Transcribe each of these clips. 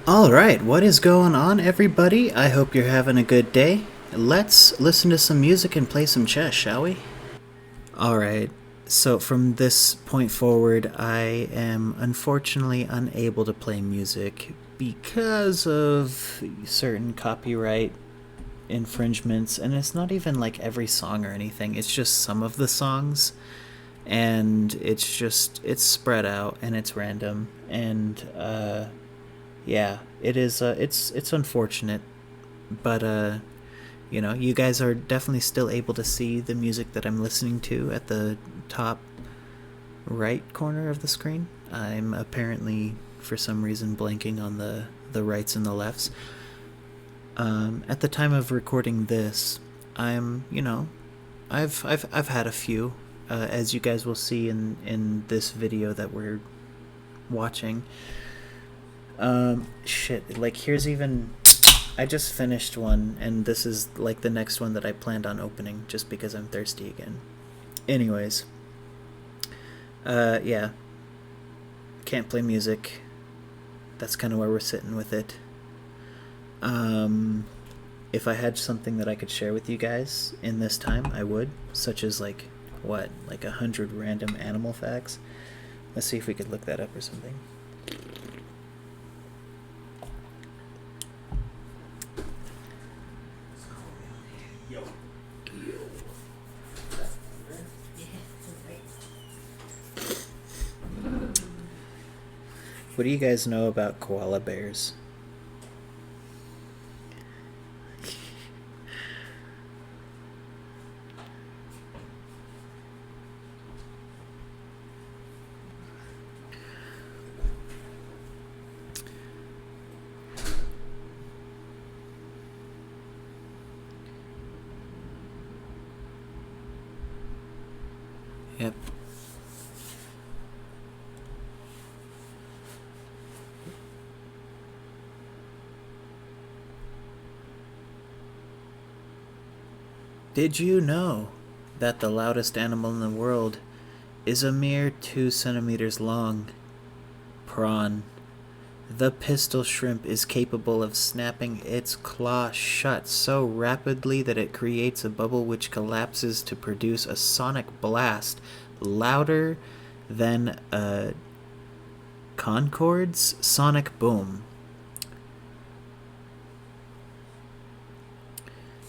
Alright, what is going on, everybody? I hope you're having a good day. Let's listen to some music and play some chess, shall we? Alright, so from this point forward, I am unfortunately unable to play music because of certain copyright infringements, and it's not even like every song or anything, it's just some of the songs, and it's spread out and it's random, and yeah, it is. It's unfortunate, but you guys are definitely still able to see the music that I'm listening to at the top right corner of the screen. I'm apparently, for some reason, blanking on the rights and the lefts. At the time of recording this, I've had a few, as you guys will see in this video that we're watching. Shit, like here's even, I just finished one, and this is like the next one that I planned on opening just because I'm thirsty again. Anyways, yeah, can't play music. That's kind of where we're sitting with it. If I had something that I could share with you guys in this time, I would, such as like 100 random animal facts. Let's see if we could look that up or something. What do you guys know about koala bears? Yep. Did you know that the loudest animal in the world is a mere 2 centimeters long? Prawn. The pistol shrimp is capable of snapping its claw shut so rapidly that it creates a bubble which collapses to produce a sonic blast louder than a Concorde's sonic boom.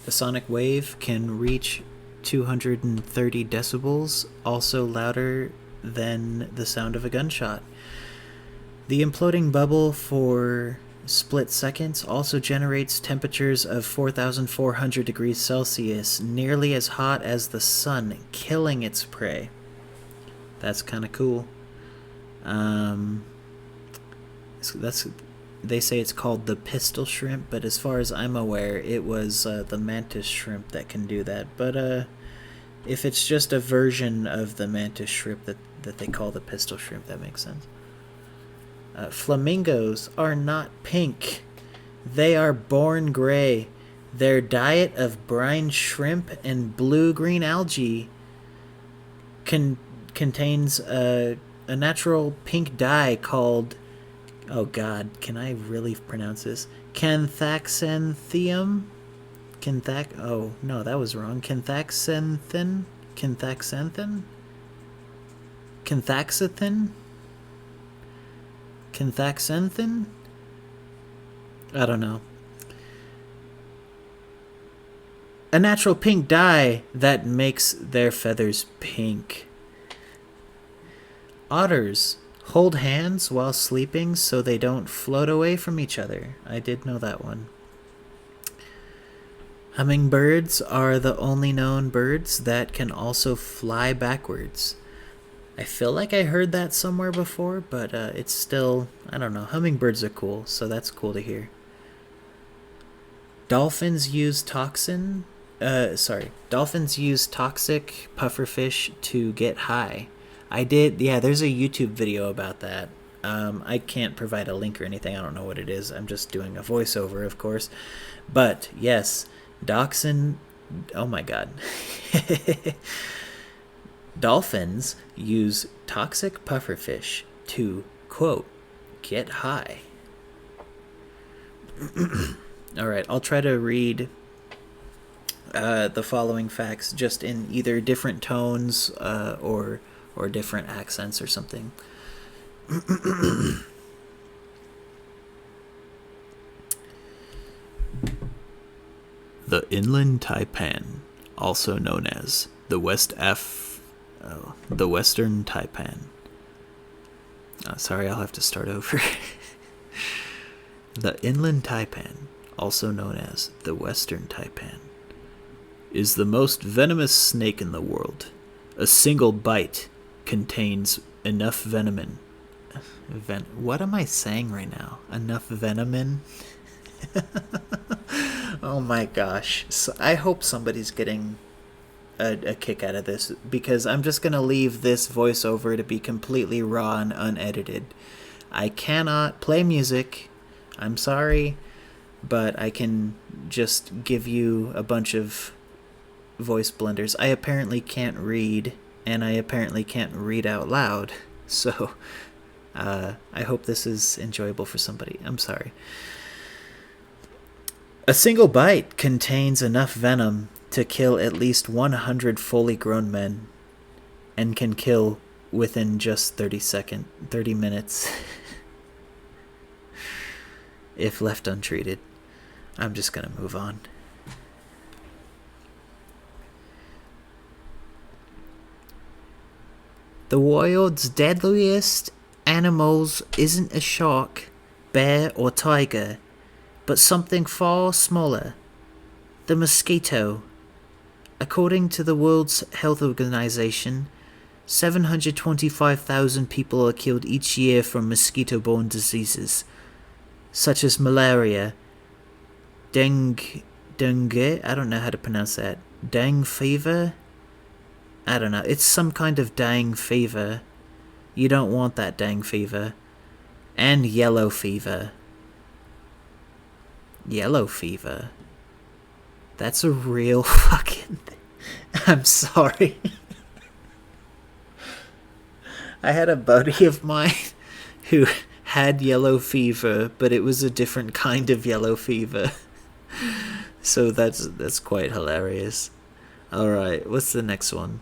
The sonic wave can reach 230 decibels, also louder than the sound of a gunshot. The imploding bubble for split seconds also generates temperatures of 4,400 degrees Celsius, nearly as hot as the sun, killing its prey. That's kind of cool. They say it's called the pistol shrimp, but as far as I'm aware, it was the mantis shrimp that can do that. But if it's just a version of the mantis shrimp that they call the pistol shrimp, that makes sense. Flamingos are not pink. They are born gray. Their diet of brine shrimp and blue-green algae contains a natural pink dye called, oh god, can I really pronounce this? Canthaxanthium? Oh, no, that was wrong. Canthaxanthin? Canthaxanthin? Canthaxanthin? Canthaxanthin? I don't know. A natural pink dye that makes their feathers pink. Otters hold hands while sleeping so they don't float away from each other. I did know that one. Hummingbirds are the only known birds that can also fly backwards. I feel like I heard that somewhere before, but it's still, I don't know. Hummingbirds are cool, so that's cool to hear. Dolphins use toxic pufferfish to get high. There's a YouTube video about that. I can't provide a link or anything. I don't know what it is. I'm just doing a voiceover, of course. But yes, oh my god. Dolphins use toxic pufferfish to, quote, get high. Alright, I'll try to read the following facts just in either different tones or different accents or something. The inland taipan, also known as the the Western Taipan. Sorry, I'll have to start over. The inland taipan, also known as the Western Taipan, is the most venomous snake in the world. A single bite contains enough venom. What am I saying right now? Enough venom? Oh my gosh. So I hope somebody's getting a kick out of this, because I'm just going to leave this voiceover to be completely raw and unedited. I cannot play music. I'm sorry, but I can just give you a bunch of voice blenders. I apparently can't read, and I apparently can't read out loud, so I hope this is enjoyable for somebody. I'm sorry. A single bite contains enough venom to kill at least 100 fully grown men, and can kill within just 30 minutes if left untreated. I'm just gonna move on. The world's deadliest animals isn't a shark, bear, or tiger, but something far smaller, the mosquito. According to the World Health Organization, 725,000 people are killed each year from mosquito-borne diseases, such as malaria, dengue, I don't know how to pronounce that, dengue fever? I don't know, it's some kind of dengue fever. You don't want that dengue fever. And yellow fever. Yellow fever? That's a real fucking thing. I'm sorry. I had a buddy of mine who had yellow fever, but it was a different kind of yellow fever. So that's quite hilarious. Alright, what's the next one?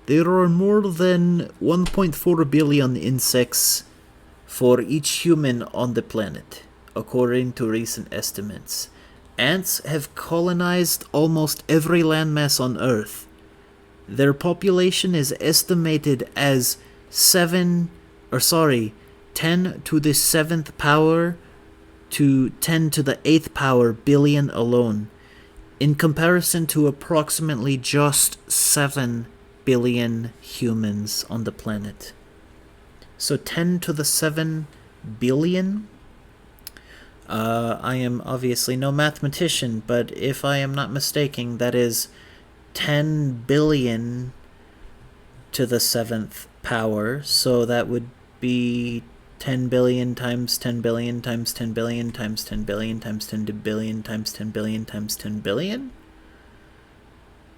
There are more than 1.4 billion insects for each human on the planet, according to recent estimates. Ants have colonized almost every landmass on Earth. Their population is estimated as 10 to the 7th power to 10 to the 8th power billion alone, in comparison to approximately just 7 billion humans on the planet. So 10 to the 7 billion? I am obviously no mathematician, but if I am not mistaken, that is 10 billion to the 7th power. So that would be 10 billion times 10 billion times 10 billion times 10 billion times 10 billion times 10 billion times 10 billion?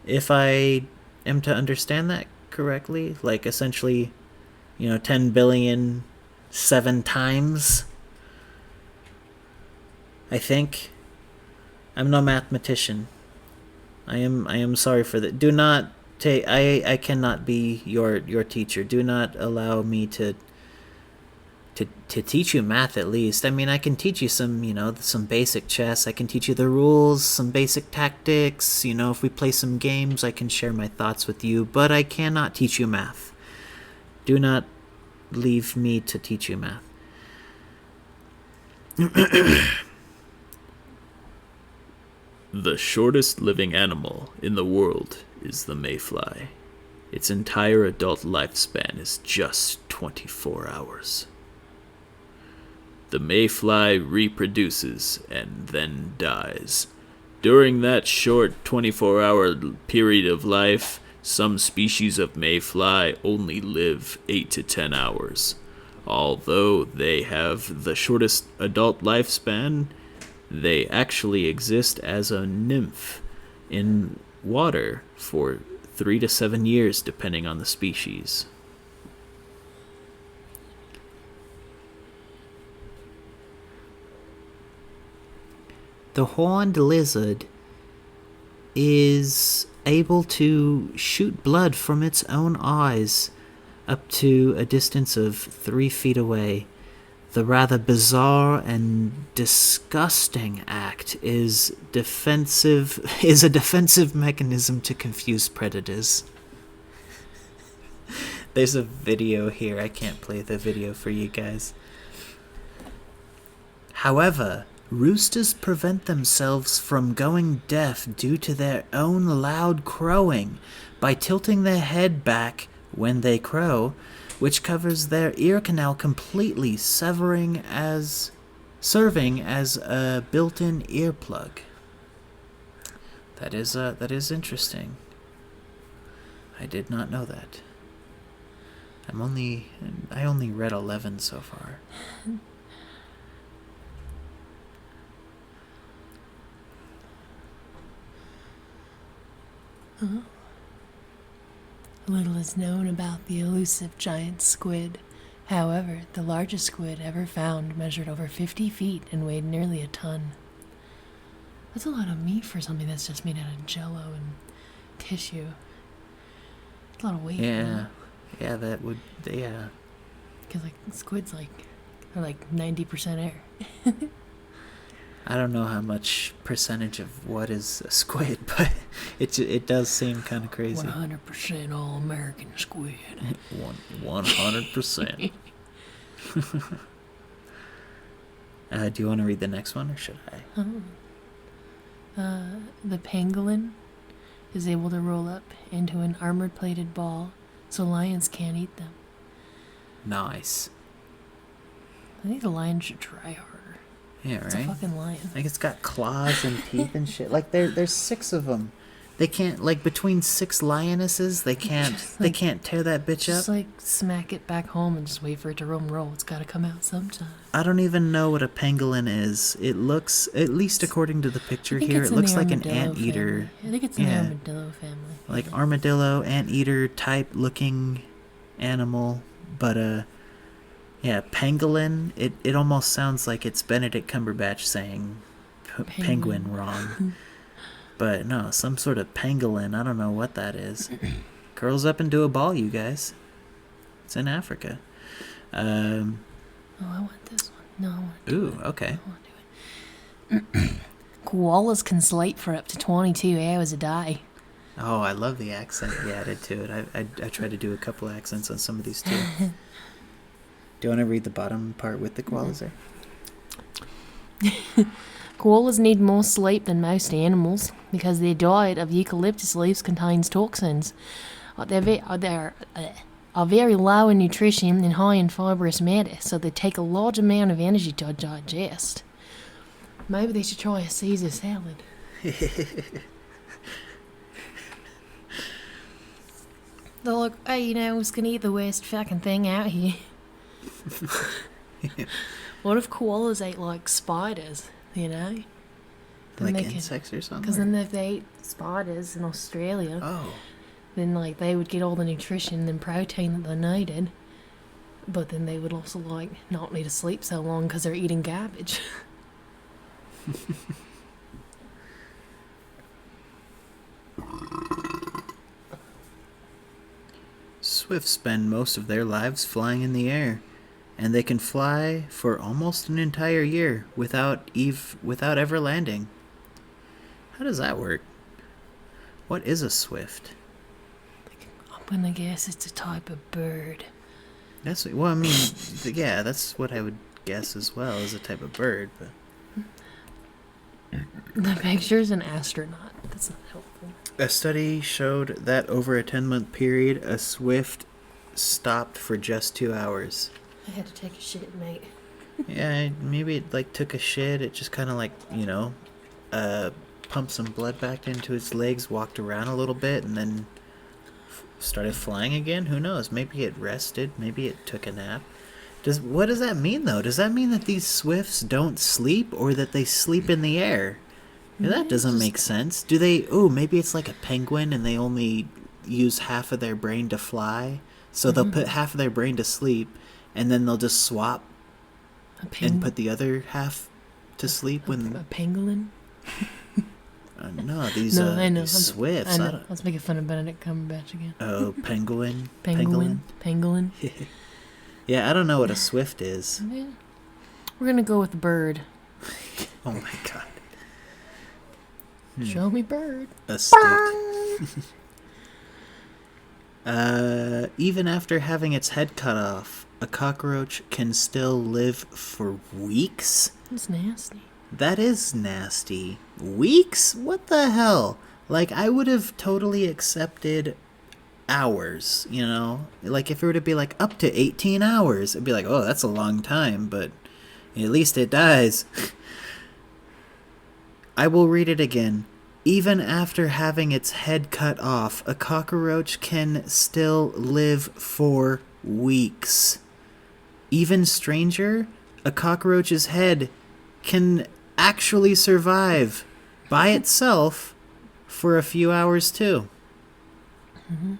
If I am to understand that correctly, like essentially, 10 billion 7 times, I think. I'm no mathematician. I am sorry for that. Do not take. I cannot be your teacher. Do not allow me to teach you math, at least. I mean, I can teach you some basic chess. I can teach you the rules, some basic tactics. If we play some games, I can share my thoughts with you. But I cannot teach you math. Do not leave me to teach you math. The shortest living animal in the world is the mayfly. Its entire adult lifespan is just 24 hours. The mayfly reproduces and then dies. During that short 24-hour period of life, some species of mayfly only live 8 to 10 hours. Although they have the shortest adult lifespan, they actually exist as a nymph in water for 3 to 7 years, depending on the species. The horned lizard is able to shoot blood from its own eyes up to a distance of 3 feet away. The rather bizarre and disgusting act is a defensive mechanism to confuse predators. There's a video here. I can't play the video for you guys. However, roosters prevent themselves from going deaf due to their own loud crowing by tilting their head back when they crow, which covers their ear canal completely, serving as a built-in earplug. That is interesting. I did not know that. I only read 11 so far. Little is known about the elusive giant squid. However, the largest squid ever found measured over 50 feet and weighed nearly a ton. That's a lot of meat for something that's just made out of jello and tissue. It's a lot of weight. Yeah. Yeah, that would, yeah. Because, squids, are 90% air. I don't know how much percentage of what is a squid, but it does seem kind of crazy. 100% all American squid. 100%. Do you want to read the next one, or should I? The pangolin is able to roll up into an armor-plated ball, so lions can't eat them. Nice. I think the lion should try harder. Yeah, right? It's a fucking lion. It's got claws and teeth and shit. There's 6 of them. They can't, between 6 lionesses, they can't tear that bitch up. Just, smack it back home and just wait for it to roll. It's gotta come out sometime. I don't even know what a pangolin is. It looks, at least according to the picture here, it looks like an anteater. I think it's in the armadillo family. Like armadillo, anteater type looking animal. But, yeah, pangolin, it almost sounds like it's Benedict Cumberbatch saying penguin wrong. But no, some sort of pangolin, I don't know what that is. Curls up into a ball, you guys. It's in Africa. I want this one. No, I want to do it. Ooh, okay. I want to do it. Koalas can sleep for up to 22 hours a day. Oh, I love the accent you added to it. I tried to do a couple accents on some of these too. Do you want to read the bottom part with the koalas there? Koalas need more sleep than most animals because their diet of eucalyptus leaves contains toxins. They are very low in nutrition and high in fibrous matter, so they take a large amount of energy to digest. Maybe they should try a Caesar salad. They're like, hey, I was going to eat the worst fucking thing out here. What if koalas ate spiders, Then insects or something? Because then if they ate spiders in Australia, then they would get all the nutrition and protein that they needed. But then they would also not need to sleep so long because they're eating garbage. Swifts spend most of their lives flying in the air, and they can fly for almost an entire year without ever landing. How does that work? What is a swift? I'm gonna guess it's a type of bird. That's that's what I would guess as well, as a type of bird. But the picture's an astronaut. That's not helpful. A study showed that over a 10-month period, a swift stopped for just 2 hours. I had to take a shit, mate. Yeah, maybe it took a shit. It just kind of pumped some blood back into its legs, walked around a little bit, and then started flying again. Who knows? Maybe it rested. Maybe it took a nap. What does that mean, though? Does that mean that these swifts don't sleep, or that they sleep in the air? That doesn't make sense. Do they... Oh, maybe it's like a penguin and they only use half of their brain to fly. So they'll put half of their brain to sleep and then they'll just swap and put the other half to sleep when... A pangolin? No, these No, I know. these swifts. I know. Let's make fun of Benedict Cumberbatch again. Oh, penguin. Pangolin. Yeah, I don't know what a swift is. Yeah. We're gonna go with bird. Oh my god. Show me bird. A stick. Even after having its head cut off, a cockroach can still live for weeks? That's nasty. That is nasty. Weeks? What the hell? Like, I would have totally accepted hours, you know? Like, if it were to be, like, up to 18 hours, it'd be like, oh, that's a long time, but at least it dies. I will read it again. Even after having its head cut off, a cockroach can still live for weeks. Even stranger, a cockroach's head can actually survive by itself for a few hours too. Mm-hmm.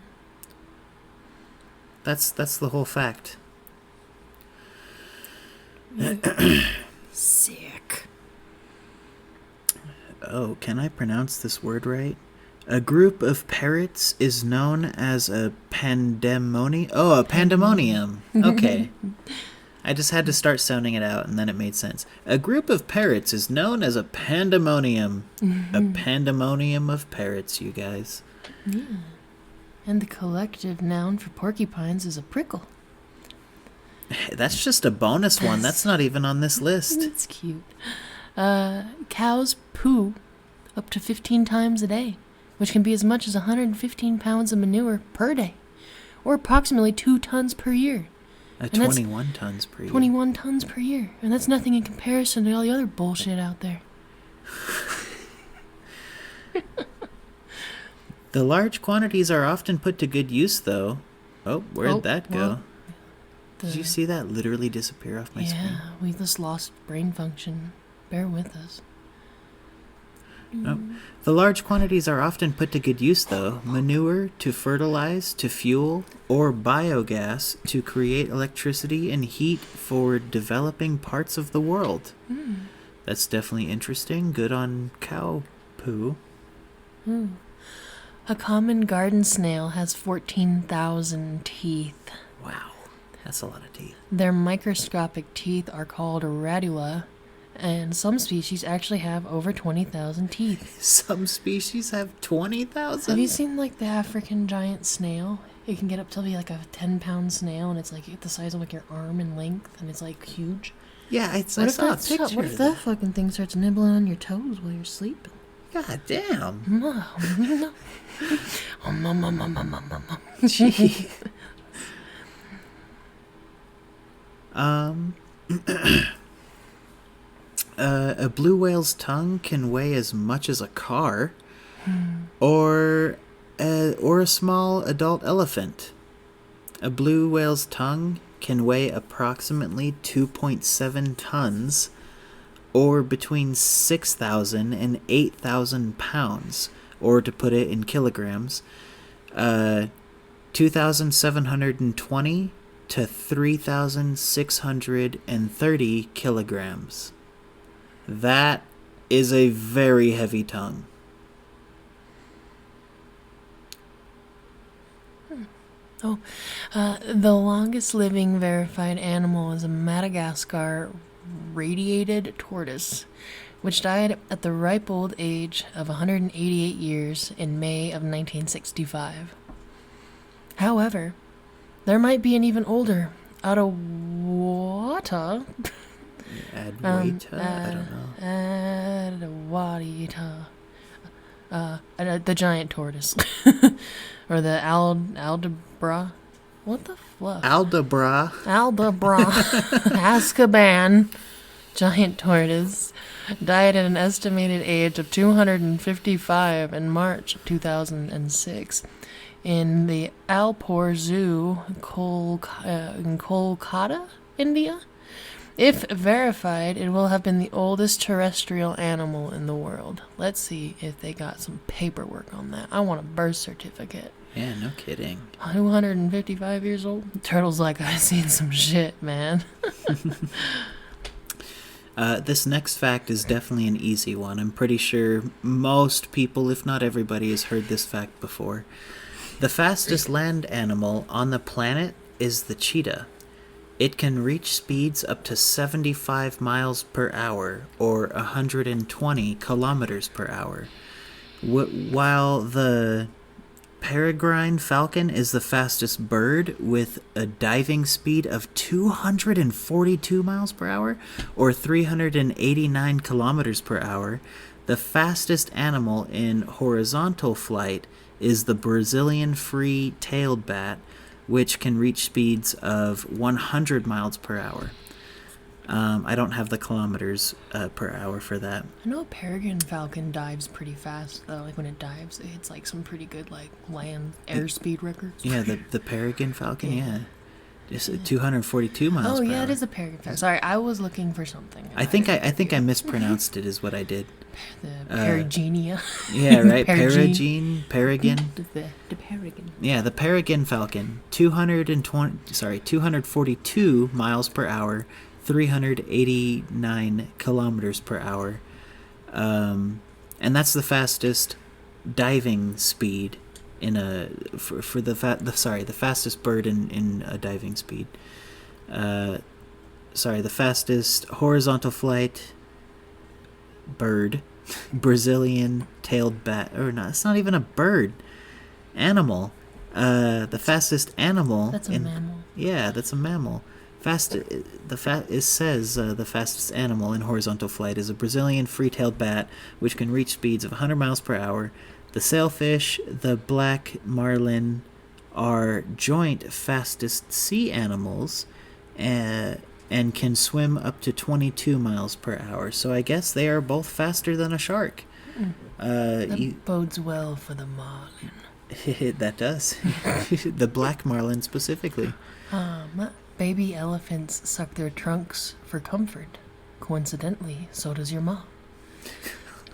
That's the whole fact. Sick. Oh, can I pronounce this word right? A group of parrots is known as a pandemonium. Oh, a pandemonium. Okay. I just had to start sounding it out, and then it made sense. A group of parrots is known as a pandemonium. A pandemonium of parrots, you guys. Yeah. And the collective noun for porcupines is a prickle. That's just a bonus one. That's not even on this list. That's cute. Cows poo up to 15 times a day, which can be as much as 115 pounds of manure per day, or approximately 2 tons per year. 21 tons per year. 21 tons per year. And that's nothing in comparison to all the other bullshit out there. The large quantities are often put to good use, though. Oh, where'd that go? Well, Did you see that literally disappear off my screen? Yeah, we just lost brain function. Bear with us. Oh. The large quantities are often put to good use, though. Manure to fertilize, to fuel, or biogas to create electricity and heat for developing parts of the world. That's definitely interesting. Good on cow poo. A common garden snail has 14,000 teeth. Wow, that's a lot of teeth. Their microscopic teeth are called radula, and some species actually have over 20,000 teeth. Some species have 20,000? Have you seen, like, the African giant snail? It can get up to be, like, a 10-pound snail, and it's, like, the size of, like, your arm in length, and it's, like, huge. Yeah, I saw a picture. What if that fucking thing starts nibbling on your toes while you're sleeping? God damn. Gee. A blue whale's tongue can weigh as much as a car, or a small adult elephant. A blue whale's tongue can weigh approximately 2.7 tons, or between 6,000 and 8,000 pounds, or to put it in kilograms, 2,720 to 3,630 kilograms. That is a very heavy tongue. The longest living verified animal is a Madagascar radiated tortoise, which died at the ripe old age of 188 years in May of 1965. However, there might be an even older Adawata. Adwaita? I don't know. The giant tortoise. Or the Aldabra. What the fuck? Aldabra. Azkaban giant tortoise died at an estimated age of 255 in March of 2006 in the Alpore Zoo in Kolkata, India. If verified, it will have been the oldest terrestrial animal in the world. Let's see if they got some paperwork on that. I want a birth certificate. Yeah, no kidding. 255 years old? Turtle's like, I've seen some shit, man. This next fact is definitely an easy one. I'm pretty sure most people, if not everybody, has heard this fact before. The fastest land animal on the planet is the cheetah. It can reach speeds up to 75 miles per hour or 120 kilometers per hour. While the peregrine falcon is the fastest bird with a diving speed of 242 miles per hour or 389 kilometers per hour, the fastest animal in horizontal flight is the Brazilian free-tailed bat, which can reach speeds of 100 miles per hour. I don't have the kilometers per hour for that. I know a peregrine falcon dives pretty fast, though. Like, when it dives, it hits, like, some pretty good, like, land airspeed records. Yeah, the peregrine falcon, yeah. Just 242 miles per hour. Oh, yeah, it is a peregrine falcon. Sorry, I was looking for something. I think I mispronounced it is what I did. The perigenia. Yeah, right. Perigene. Peregrine. The peregrine. Yeah, the peregrine falcon. 242 miles per hour, 389 kilometers per hour. And that's the fastest diving speed in a the fastest bird in a diving speed. The fastest horizontal flight bird, Brazilian tailed bat, or not? It's not even a bird. Animal. The fastest animal. That's a mammal. Yeah, that's a mammal. It says the fastest animal in horizontal flight is a Brazilian free-tailed bat, which can reach speeds of 100 miles per hour. The sailfish, the black marlin, are joint fastest sea animals, and can swim up to 22 miles per hour. So I guess they are both faster than a shark. That bodes well for the marlin. That does. The black marlin specifically. Baby elephants suck their trunks for comfort. Coincidentally, so does your mom.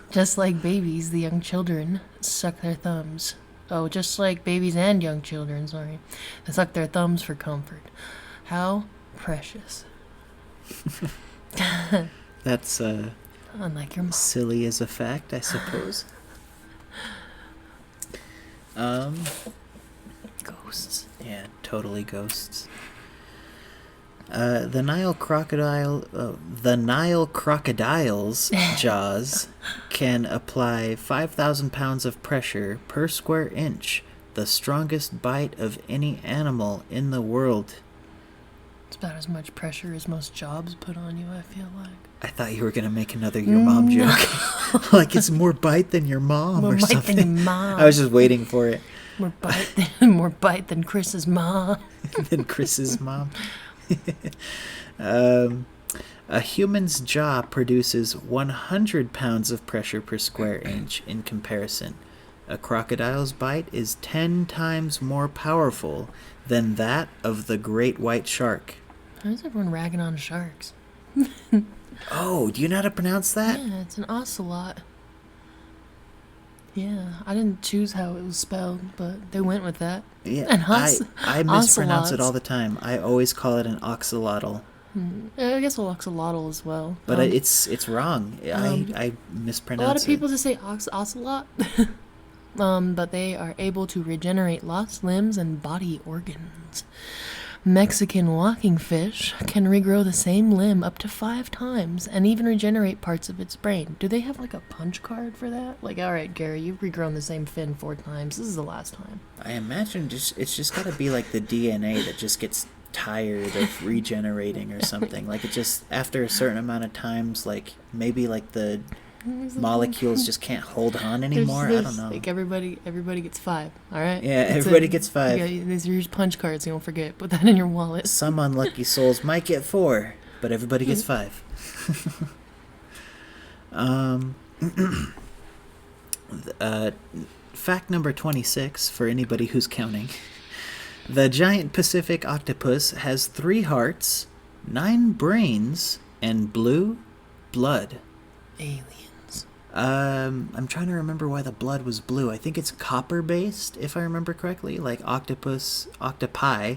Just like babies, the young children suck their thumbs. Oh, just like babies and young children, sorry. They suck their thumbs for comfort. How precious. That's unlike your mom. Silly as a fact, I suppose. Ghosts. Yeah, totally ghosts. The Nile crocodile's jaws can apply 5,000 pounds of pressure per square inch, the strongest bite of any animal in the world. It's about as much pressure as most jobs put on you, I feel like. I thought you were going to make another your mom joke. Like it's more bite than your mom more or bite something. Than your mom. I was just waiting for it. More bite than Chris's mom. Than Chris's mom. A human's jaw produces 100 pounds of pressure per square inch in comparison. A crocodile's bite is 10 times more powerful than that of the great white shark. How is everyone ragging on sharks? Oh, do you know how to pronounce that? Yeah, it's an ocelot. Yeah, I didn't choose how it was spelled, but they went with that. Yeah, and I mispronounce it all the time. I always call it an oxalotl. I guess an oxalotl as well. But it's wrong. I mispronounce it. A lot of people just say ocelot. But they are able to regenerate lost limbs and body organs. Mexican walking fish can regrow the same limb up to 5 times and even regenerate parts of its brain. Do they have like a punch card for that? Like, all right, Gary, you've regrown the same fin 4 times. This is the last time. I imagine it's just got to be like the DNA that just gets tired of regenerating or something. Like it just, after a certain amount of times, like maybe like the molecules just can't hold on anymore. I don't know. Like everybody gets 5. All right. Yeah, everybody gets 5. These are your punch cards. You don't forget. Put that in your wallet. Some unlucky souls might get 4, but everybody gets 5. Fact number 26 for anybody who's counting. The giant Pacific octopus has 3 hearts, 9 brains, and blue blood. Aliens. I'm trying to remember why the blood was blue. I think it's copper based, if I remember correctly. Like octopi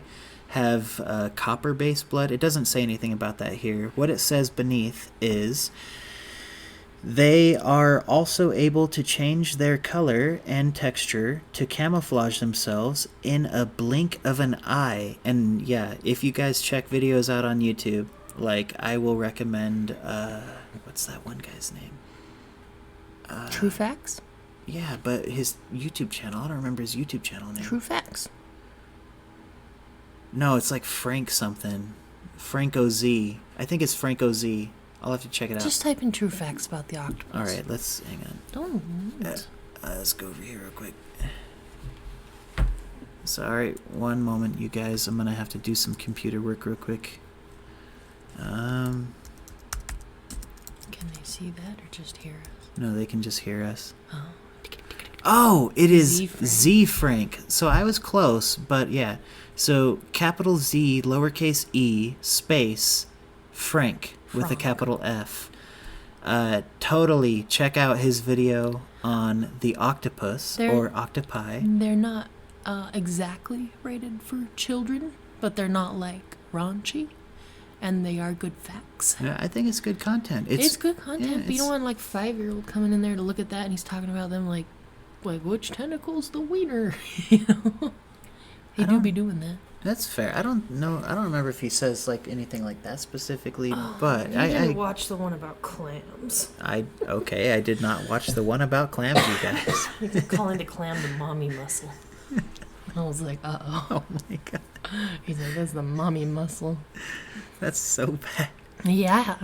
have copper-based blood. It doesn't say anything about that here. What it says beneath is they are also able to change their color and texture to camouflage themselves in a blink of an eye. And yeah, if you guys check videos out on YouTube, like I will recommend, what's that one guy's name? True Facts? Yeah, but his YouTube channel, I don't remember his YouTube channel name. True Facts. No, it's like Frank something. Franco Z. I think it's Franco Z. I'll have to check it out. Just type in True Facts about the octopus. All right, let's hang on. Don't. Let's go over here real quick. So, all right, one moment, you guys. I'm gonna have to do some computer work real quick. Can they see that or just hear us? No, they can just hear us. Oh. Oh, it is Z-Frank. Z Frank. So I was close, but yeah. So capital Z, lowercase e, space, Frank with a Frank. capital F. Totally check out his video on the octopus or octopi. They're not exactly rated for children, but they're not like raunchy, and they are good facts. Yeah, I think it's good content. It's good content, yeah, but you don't want like 5-year-old coming in there to look at that and he's talking about them like which tentacle's the wiener, you know? He do be doing that. That's fair. I don't know. I don't remember if he says like anything like that specifically, but You didn't watch the one about clams. I did not watch the one about clams, you guys. They're calling the clam the mommy muscle. I was like, uh-oh. Oh my god. He's like, that's the mommy muscle. That's so bad. Yeah.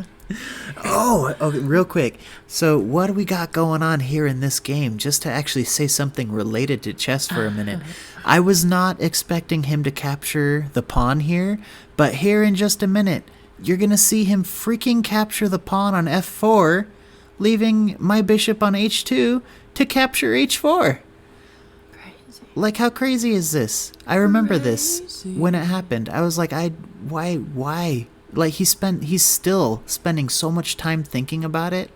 Oh, okay, real quick. So what do we got going on here in this game? Just to actually say something related to chess for a minute. I was not expecting him to capture the pawn here, but here in just a minute, you're going to see him freaking capture the pawn on f4, leaving my bishop on h2 to capture h4. Crazy. Like, how crazy is this? I remember this when it happened. I was like, why? Like, he's still spending so much time thinking about it.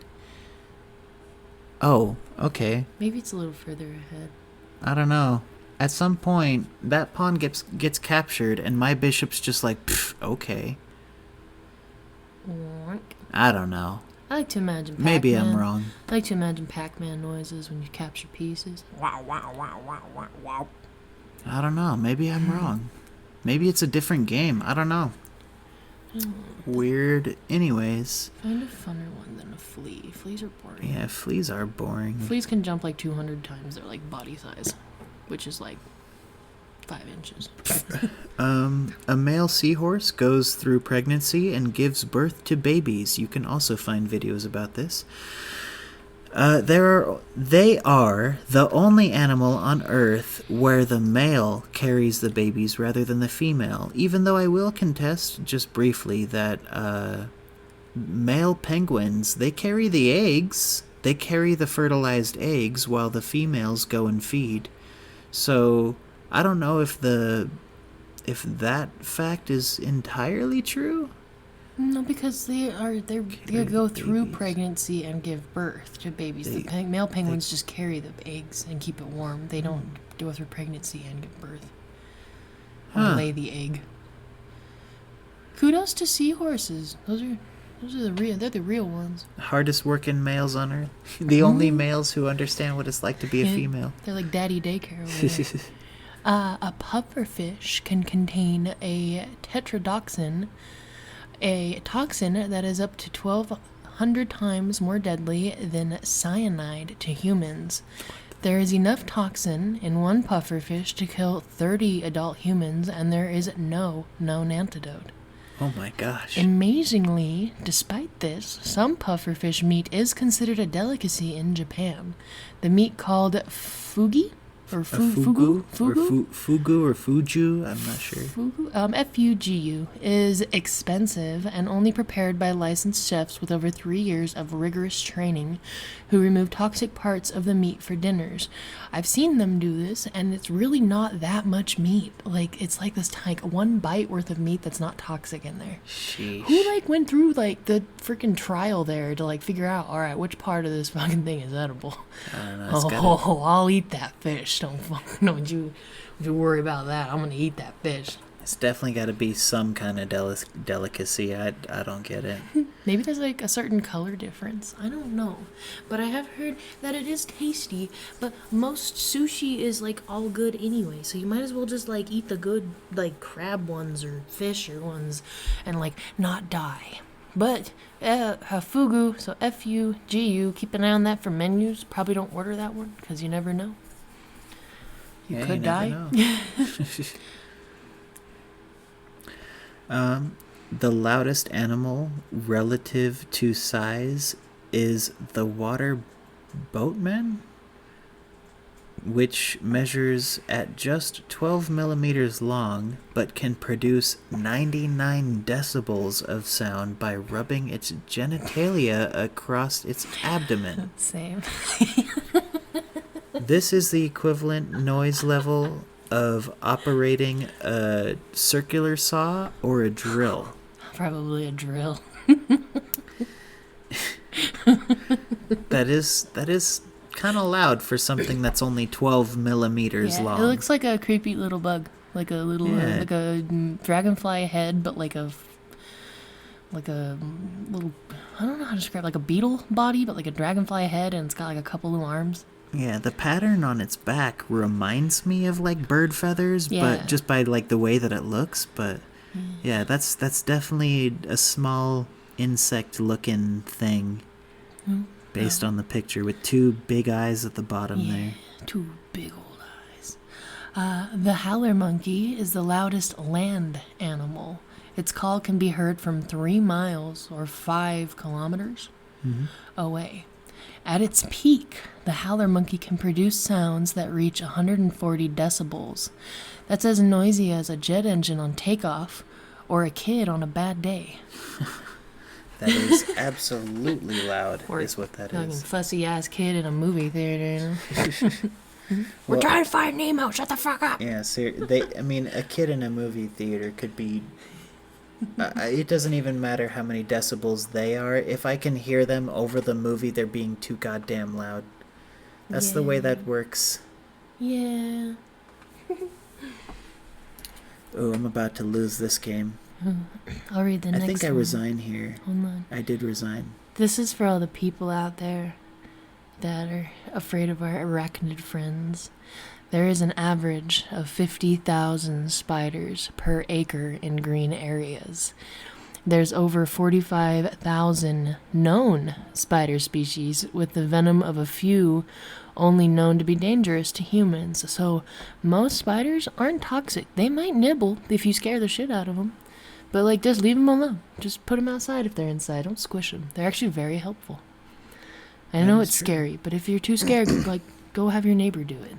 Oh, okay. Maybe it's a little further ahead. I don't know. At some point, that pawn gets captured, and my bishop's just like, pfft, okay. I don't know. I like to imagine Pac-Man. Maybe I'm wrong. I like to imagine Pac-Man noises when you capture pieces. Wow, wow, wow, wow, wow, wow. I don't know. Maybe I'm wrong. Maybe it's a different game. I don't know. Weird. Anyways. Find a funner one than a flea. Fleas are boring. Yeah, fleas are boring. Fleas can jump like 200 times their like body size, which is like 5 inches. A male seahorse goes through pregnancy and gives birth to babies. You can also find videos about this. They are the only animal on Earth where the male carries the babies rather than the female, even though I will contest just briefly that male penguins, they carry the eggs. They carry the fertilized eggs while the females go and feed. So I don't know if that fact is entirely true. No, because they go through babies. Pregnancy and give birth to babies. The male penguins just carry the eggs and keep it warm. They don't go through pregnancy and give birth or lay the egg. Kudos to seahorses. Those are they're the real ones. Hardest working males on Earth. The only males who understand what it's like to be a female. They're like daddy daycare over there. A pufferfish can contain a tetrodotoxin, a toxin that is up to 1,200 times more deadly than cyanide to humans. There is enough toxin in one pufferfish to kill 30 adult humans, and there is no known antidote. Oh my gosh. Amazingly, despite this, some pufferfish meat is considered a delicacy in Japan. The meat called fugi? Or fugu? Fugu or fuju, I'm not sure. Fugu, F-U-G-U, is expensive and only prepared by licensed chefs with over 3 years of rigorous training who remove toxic parts of the meat for dinners. I've seen them do this, and it's really not that much meat. Like, it's like this, like, one bite worth of meat that's not toxic in there. Sheesh. Who, like, went through, like, the freaking trial there to, like, figure out, all right, which part of this fucking thing is edible? I don't know. I'll eat that fish. Don't you worry about that. I'm gonna eat that fish. It's definitely got to be some kind of delicacy. I don't get it. Maybe there's like a certain color difference. I don't know. But I have heard that it is tasty, but most sushi is like all good anyway. So you might as well just like eat the good like crab ones or fish or ones and like not die. But fugu, so F-U-G-U, keep an eye on that for menus. Probably don't order that one because you never know. You could die. The loudest animal relative to size is the water boatman, which measures at just 12 millimeters long, but can produce 99 decibels of sound by rubbing its genitalia across its abdomen. Same. This is the equivalent noise level of operating a circular saw or a drill. Probably a drill. That is kind of loud for something that's only 12 millimeters long. It looks like a creepy little bug, like a little like a dragonfly head, but like a little, I don't know how to describe, like a beetle body, but like a dragonfly head, and it's got like a couple little arms. Yeah, the pattern on its back reminds me of like bird feathers, but just by like the way that it looks. But yeah, that's definitely a small insect-looking thing based on the picture with two big eyes at the bottom there. Two big old eyes. The howler monkey is the loudest land animal. Its call can be heard from 3 miles or 5 kilometers away. At its peak, the howler monkey can produce sounds that reach 140 decibels. That's as noisy as a jet engine on takeoff or a kid on a bad day. That is absolutely loud, is what that is. Fussy-ass kid in a movie theater. We're trying to find Nemo, shut the fuck up! Yeah, a kid in a movie theater could be... it doesn't even matter how many decibels they are. If I can hear them over the movie, they're being too goddamn loud. That's the way that works. Yeah. Oh, I'm about to lose this game. I'll read the next one. I think I resign here. Hold on. I did resign. This is for all the people out there that are afraid of our arachnid friends. There is an average of 50,000 spiders per acre in green areas. There's over 45,000 known spider species, with the venom of a few only known to be dangerous to humans. So most spiders aren't toxic. They might nibble if you scare the shit out of them. But like, just leave them alone. Just put them outside if they're inside. Don't squish them. They're actually very helpful. I know it's scary, but if you're too scared, like, go have your neighbor do it.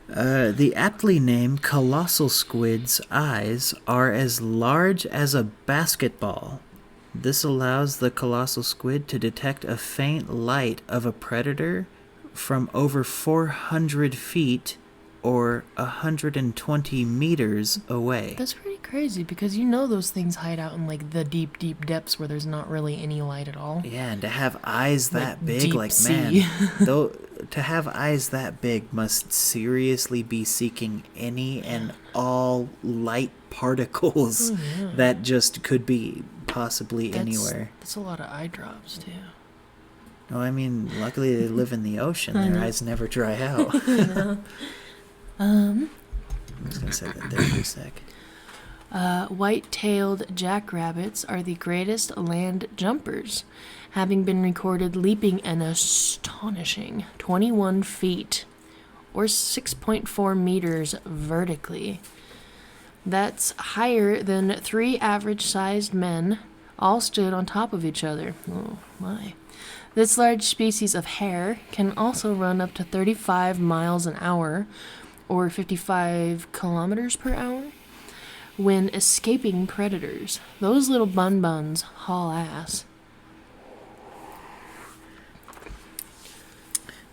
The aptly named colossal squid's eyes are as large as a basketball. This allows the colossal squid to detect a faint light of a predator from over 400 feet or 120 meters away. That's pretty crazy, because you know those things hide out in like the deep, deep depths where there's not really any light at all. Yeah, and to have eyes that big, like sea. Man, though, to have eyes that big must seriously be seeking any and all light particles that just could be possibly anywhere. That's a lot of eye drops too. No, I mean, luckily they live in the ocean. Their eyes never dry out. I'm just gonna say that there for a sec. White-tailed jackrabbits are the greatest land jumpers, having been recorded leaping an astonishing 21 feet, or 6.4 meters vertically. That's higher than 3 average-sized men all stood on top of each other. Oh my. This large species of hare can also run up to 35 miles an hour, or 55 kilometers per hour, when escaping predators. Those little bun-buns haul ass.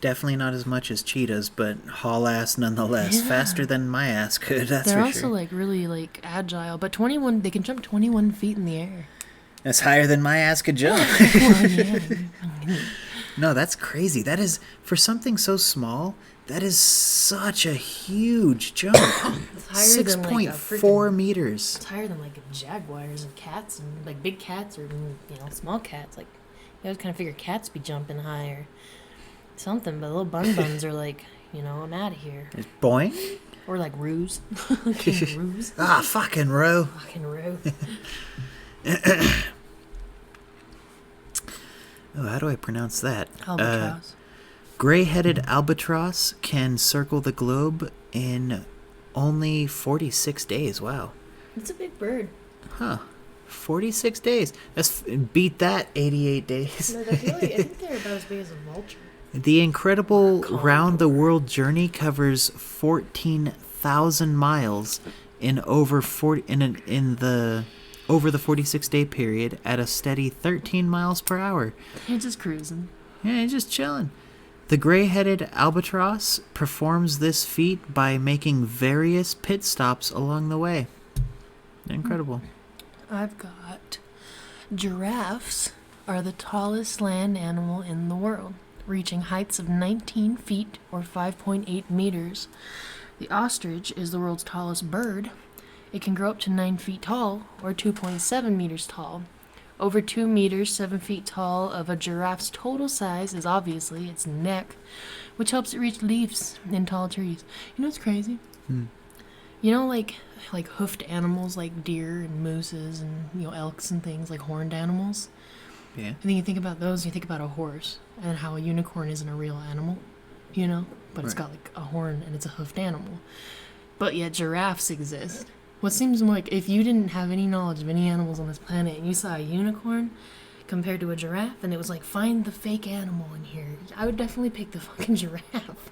Definitely not as much as cheetahs, but haul ass nonetheless. Yeah. Faster than my ass could, that's They're for also sure. like really like agile, but they can jump 21 feet in the air. That's higher than my ass could jump. Well, yeah. No, that's crazy. That is, for something so small, That is such a huge jump. It's higher than like a 6.4 meters. It's higher than like jaguars and cats and like big cats or small cats. Like you always kind of figure cats be jumping high or something, but little buns are like, I'm out of here. It's boing. Or like roos. Kangaroos. Ah, fucking row. Fucking row. Oh, how do I pronounce that? Albatross. Gray-headed albatross can circle the globe in only 46 days. Wow. It's a big bird. Huh. 46 days. Beat that 88 days. No, I think they're about as big as a vulture. The incredible round-the-world journey covers 14,000 miles in over the 46-day period at a steady 13 miles per hour. You're just cruising. Yeah, just chilling. The gray-headed albatross performs this feat by making various pit stops along the way. Incredible. I've got giraffes are the tallest land animal in the world, reaching heights of 19 feet or 5.8 meters. The ostrich is the world's tallest bird. It can grow up to 9 feet tall or 2.7 meters tall. Over 2 meters, 7 feet tall of a giraffe's total size is obviously its neck, which helps it reach leaves in tall trees. You know what's crazy? Like hoofed animals like deer and mooses and elks and things, like horned animals. Yeah. I think you think about those, you think about a horse and how a unicorn isn't a real animal, but it's got like a horn and it's a hoofed animal. But yet giraffes exist. What seems like if you didn't have any knowledge of any animals on this planet and you saw a unicorn compared to a giraffe and it was like, find the fake animal in here, I would definitely pick the fucking giraffe.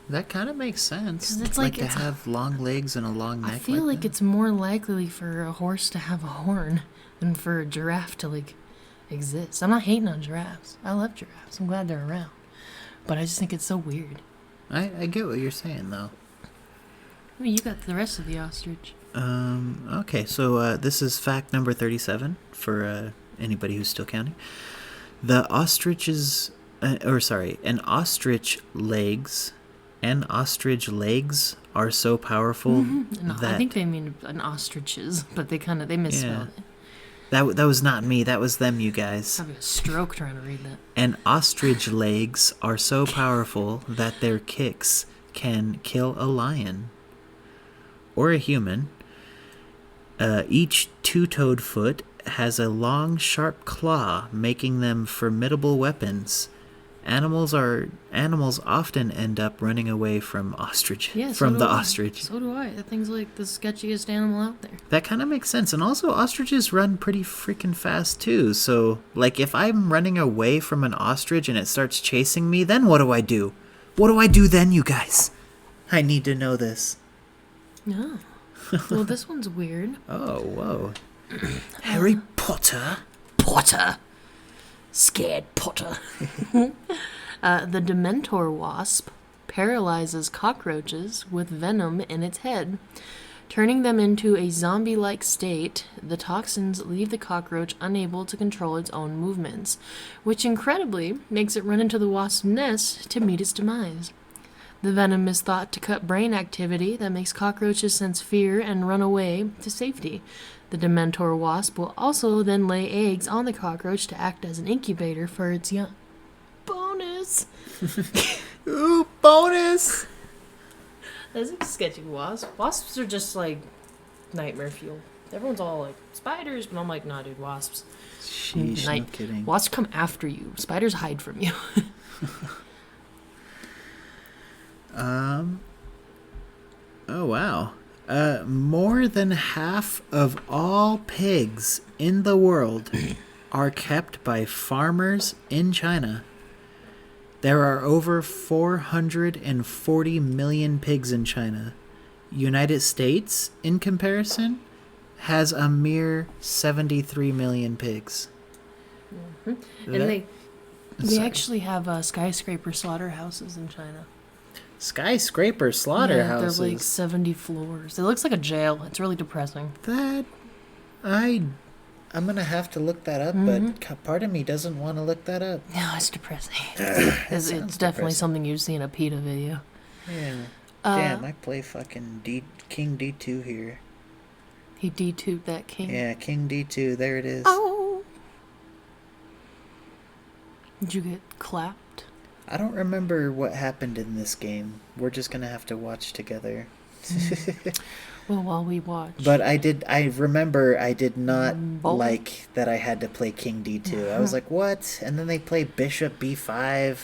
That kind of makes sense. 'Cause it's like to it's have long legs and a long neck. I feel like that. it's more likely for a horse to have a horn than for a giraffe to exist. I'm not hating on giraffes. I love giraffes. I'm glad they're around. But I just think it's so weird. I get what you're saying, though. I mean, you got the rest of the ostrich. Okay, so this is fact number 37 for anybody who's still counting. An ostrich legs are so powerful that... I think they mean an ostriches, but they misspelled it. That was not me. That was them, you guys. I'm having a stroke trying to read that. And ostrich legs are so powerful that their kicks can kill a lion or a human. Each two-toed foot has a long, sharp claw, making them formidable weapons. Animals often end up running away from ostrich. Yeah, ostrich. So do I. That thing's like the sketchiest animal out there. That kind of makes sense. And also, ostriches run pretty freaking fast, too. So, like, if I'm running away from an ostrich and it starts chasing me, then what do I do? What do I do then, you guys? I need to know this. No. Well, this one's weird. Oh, whoa. Harry Potter? Potter. Scared Potter. The Dementor wasp paralyzes cockroaches with venom in its head. Turning them into a zombie-like state, the toxins leave the cockroach unable to control its own movements, which incredibly makes it run into the wasp's nest to meet its demise. The venom is thought to cut brain activity that makes cockroaches sense fear and run away to safety. The Dementor wasp will also then lay eggs on the cockroach to act as an incubator for its young. Bonus! Ooh, bonus! That's a sketchy wasp. Wasps are just like nightmare fuel. Everyone's all like, spiders, but I'm like, nah, dude, wasps. Sheesh, no kidding. Wasps come after you. Spiders hide from you. Oh, wow. More than half of all pigs in the world are kept by farmers in China. There are over 440 million pigs in China. United States, in comparison, has a mere 73 million pigs. Mm-hmm. And they actually have skyscraper slaughterhouses in China. Skyscraper slaughterhouses? Yeah, they're like 70 floors. It looks like a jail. It's really depressing. That... I I'm gonna have to look that up, but part of me doesn't want to look that up. No, it's depressing. It's Sounds definitely depressing. something you'd see in a PETA video. Yeah. Damn, I play fucking King D2 here. He D2'd that king. Yeah, King D2, there it is. Oh! Did you get clapped? I don't remember what happened in this game. We're just gonna have to watch together. Well, while we watch. But I remember I did not Bold. like that I had to play King D2. I was like, what? And then they play Bishop B5.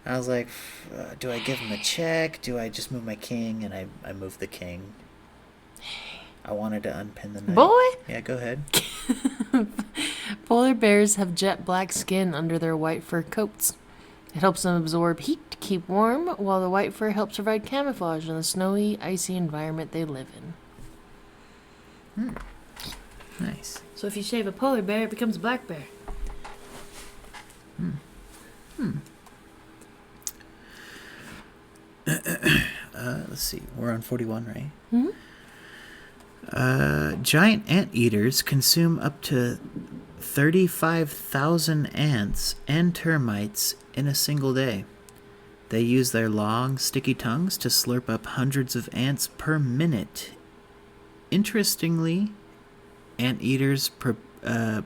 I was like, do I give him a check? Do I just move my king? And I moved the king. I wanted to unpin the knight. Boy! Yeah, go ahead. Polar bears have jet black skin under their white fur coats. It helps them absorb heat to keep warm, while the white fur helps provide camouflage in the snowy, icy environment they live in. Nice. So if you shave a polar bear, it becomes a black bear. Let's see. We're on 41, right? Mm-hmm. Giant anteaters consume up to 35,000 ants and termites in a single day. They use their long, sticky tongues to slurp up hundreds of ants per minute. Interestingly, anteaters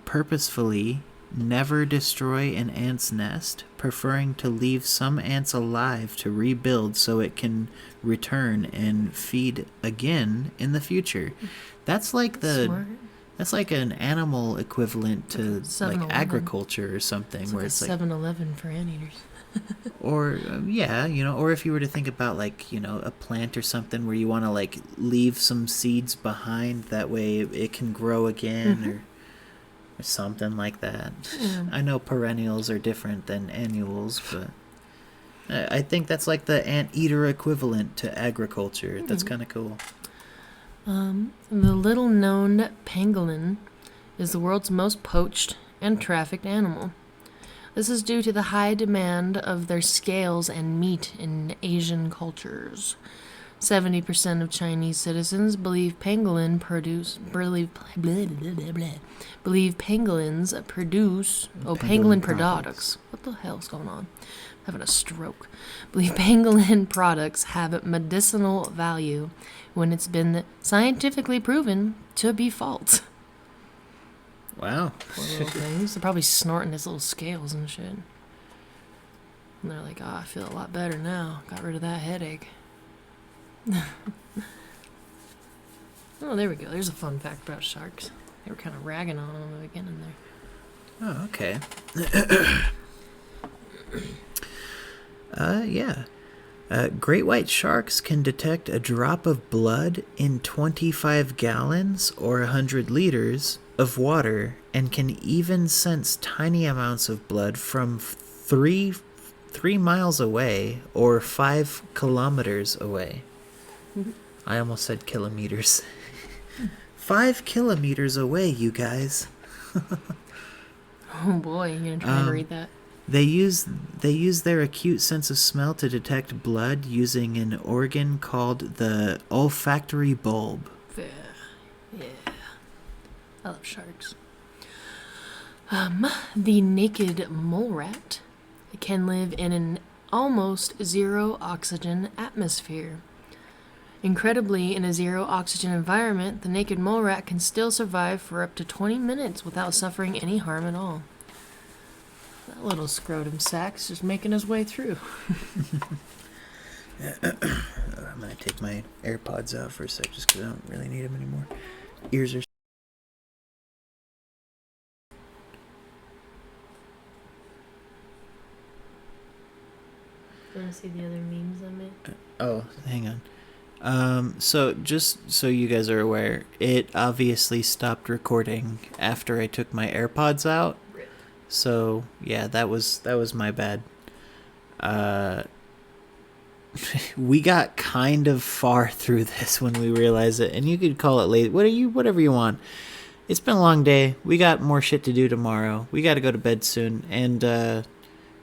purposefully never destroy an ant's nest, preferring to leave some ants alive to rebuild so it can return and feed again in the future. That's like Smart. that's like an animal equivalent to like 7-Eleven. agriculture or something, It's where like it's a like 7-Eleven for anteaters. or yeah, or if you were to think about like a plant or something where you want to like leave some seeds behind, that way it can grow again, or something like that. Yeah. I know perennials are different than annuals, but I think that's like the anteater equivalent to agriculture. That's kind of cool. The little known pangolin is the world's most poached and trafficked animal. This is due to the high demand of their scales and meat in Asian cultures. 70% of Chinese citizens believe pangolins produce pangolin products. What the hell's going on? Having a stroke. Believe pangolin products have medicinal value when it's been scientifically proven to be false. Wow. Poor little things. They're probably snorting his little scales and shit. And they're like, I feel a lot better now. Got rid of that headache. Oh, there we go. There's a fun fact about sharks. They were kind of ragging on them in the beginning there. Oh, okay. Yeah. Great white sharks can detect a drop of blood in 25 gallons or 100 liters of water, and can even sense tiny amounts of blood from 3 miles away or 5 kilometers away. I almost said kilometers. 5 kilometers away, you guys. Oh boy, you're gonna try to read that. They use their acute sense of smell to detect blood using an organ called the olfactory bulb. Yeah. I love sharks. The naked mole rat can live in an almost zero oxygen atmosphere. Incredibly, in a zero oxygen environment, the naked mole rat can still survive for up to 20 minutes without suffering any harm at all. That little scrotum sack's just making his way through. I'm going to take my AirPods out for a sec just because I don't really need them anymore. Ears are... Want to see the other memes I made? Oh, hang on. So just so you guys are aware, it obviously stopped recording after I took my AirPods out. So yeah, that was my bad. We got kind of far through this when we realized it, and you could call it late. Whatever you want. It's been a long day. We got more shit to do tomorrow. We got to go to bed soon, and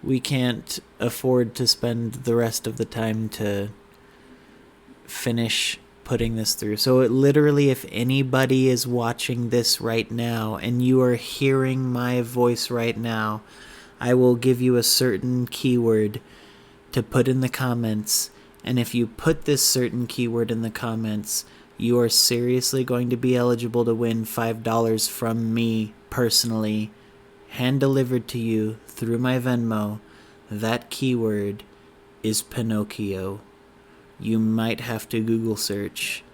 we can't afford to spend the rest of the time to finish putting this through. So literally, if anybody is watching this right now and you are hearing my voice right now, I will give you a certain keyword to put in the comments. And if you put this certain keyword in the comments, you are seriously going to be eligible to win $5 from me personally, hand delivered to you through my Venmo. That keyword is Pinocchio. You might have to Google search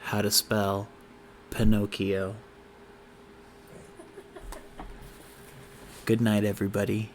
how to spell Pinocchio. Good night, everybody.